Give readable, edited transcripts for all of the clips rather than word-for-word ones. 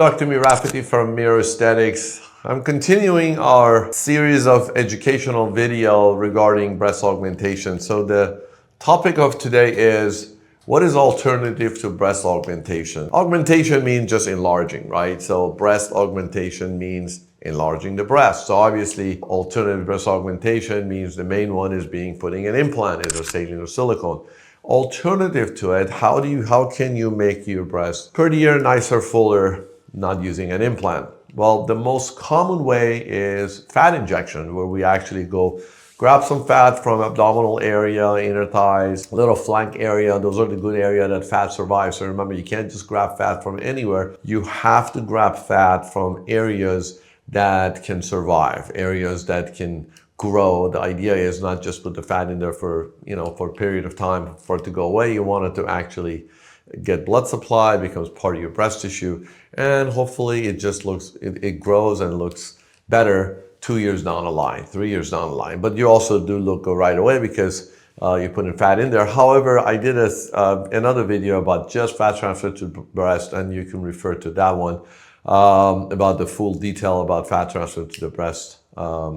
Dr. Mirrafati from Mira Aesthetics. I'm continuing our series of educational video regarding breast augmentation. So the topic of today is, what is alternative to breast augmentation? Augmentation means just enlarging, right? So breast augmentation means enlarging the breast. So obviously alternative breast augmentation means the main one is putting an implant, either saline or silicone. Alternative to it, how can you make your breast prettier, nicer, fuller, not using an implant? Well, the most common way is fat injection, where we actually go grab some fat from abdominal area, inner thighs, little flank area. Those are the good area that fat survives. So remember, you can't just grab fat from anywhere. You have to grab fat from areas that can survive, areas that can grow. The idea is not just put the fat in there for a period of time for it to go away. You want it to actually get blood supply, becomes part of your breast tissue, and hopefully it grows and looks better 2 years down the line, 3 years down the line. But you also do look good right away because you're putting fat in there. However, I did another video about just fat transfer to breast, and you can refer to that one about the full detail about fat transfer to the breast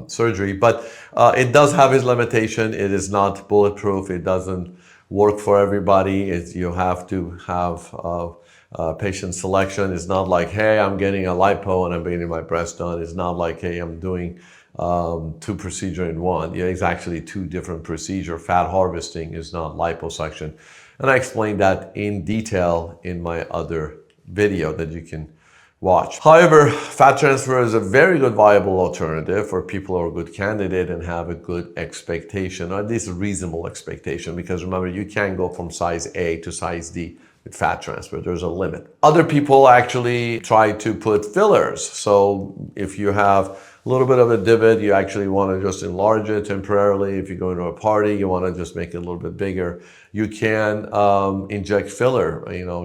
surgery. But it does have its limitation. It is not bulletproof. It doesn't work for everybody. You have to have patient selection. It's not like, hey, I'm getting a lipo and I'm getting my breast done. It's not like, hey, I'm doing two procedures in one. Yeah, it's actually two different procedures. Fat harvesting is not liposuction. And I explained that in detail in my other video that you can watch. However, fat transfer is a very good viable alternative for people who are a good candidate and have a good expectation, or at least a reasonable expectation, because remember, you can't go from size A to size D with fat transfer. There's a limit. Other people actually try to put fillers. So if you have a little bit of a divot, you actually want to just enlarge it temporarily. If you go into a party, you want to just make it a little bit bigger. You can inject filler,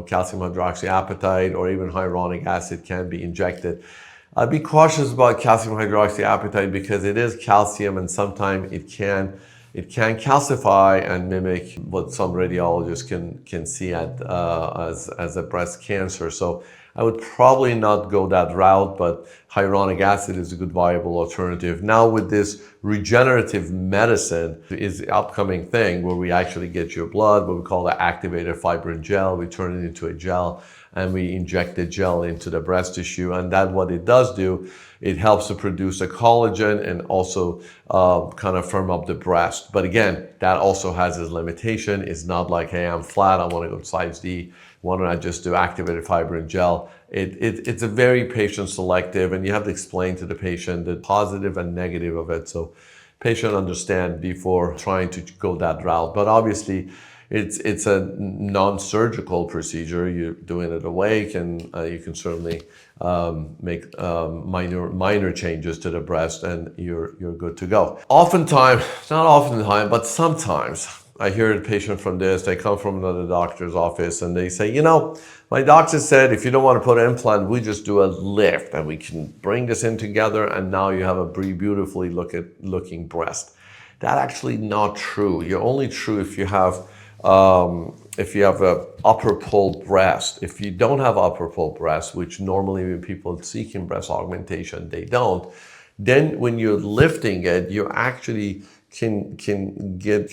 calcium hydroxyapatite or even hyaluronic acid can be injected. Be cautious about calcium hydroxyapatite because it is calcium, and sometimes it can calcify and mimic what some radiologists can see as a breast cancer. So I would probably not go that route, but hyaluronic acid is a good viable alternative. Now with this regenerative medicine is the upcoming thing where we actually get your blood, what we call the activated fibrin gel. We turn it into a gel and we inject the gel into the breast tissue. And that what it does do, it helps to produce a collagen and also kind of firm up the breast. But again, that also has its limitation. It's not like, hey, I'm flat, I want to go to size D. Why don't I just do activated fibrin gel? It's a very patient selective, and you have to explain to the patient the positive and negative of it, so patient understand before trying to go that route. But obviously, it's a non-surgical procedure. You're doing it awake, and you can certainly make minor changes to the breast, and you're good to go. Oftentimes, not oftentimes, but sometimes, I hear a patient from this, they come from another doctor's office and they say, my doctor said if you don't want to put an implant, we just do a lift and we can bring this in together and now you have a beautifully looking breast. That's actually not true. You're only true if you have a upper pull breast. If you don't have upper pull breast, which normally when people seeking breast augmentation, they don't, then when you're lifting it, you actually can get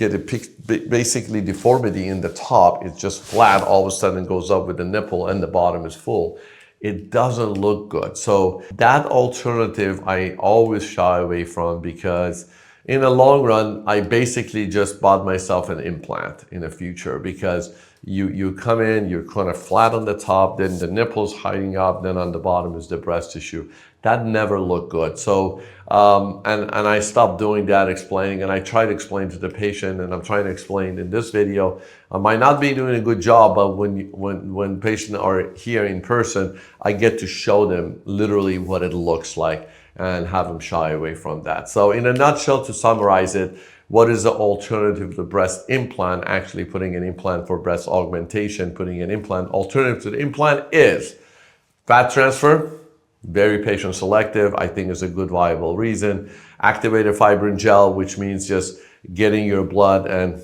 basically deformity in the top. It's just flat, all of a sudden goes up with the nipple and the bottom is full. It doesn't look good. So that alternative I always shy away from, because in the long run, I basically just bought myself an implant in the future, because you come in, you're kind of flat on the top, then the nipple's hiding up, then on the bottom is the breast tissue. That never looked good. So, and I stopped doing that, explaining, and I try to explain to the patient, and I'm trying to explain in this video. I might not be doing a good job, but when patients are here in person, I get to show them literally what it looks like and have them shy away from that. So in a nutshell, to summarize it, what is the alternative to the breast implant? Actually putting an implant for breast augmentation, putting an implant. Alternative to the implant is fat transfer, very patient selective, I think is a good viable reason. Activated fibrin gel, which means just getting your blood and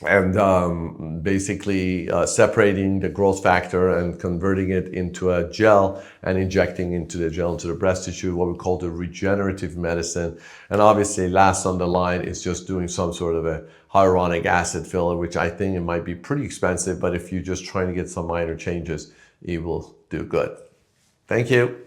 and basically separating the growth factor and converting it into a gel and injecting into the gel into the breast tissue, what we call the regenerative medicine. And obviously last on the line is just doing some sort of a hyaluronic acid filler, which I think it might be pretty expensive, but if you're just trying to get some minor changes, it will do good. Thank you.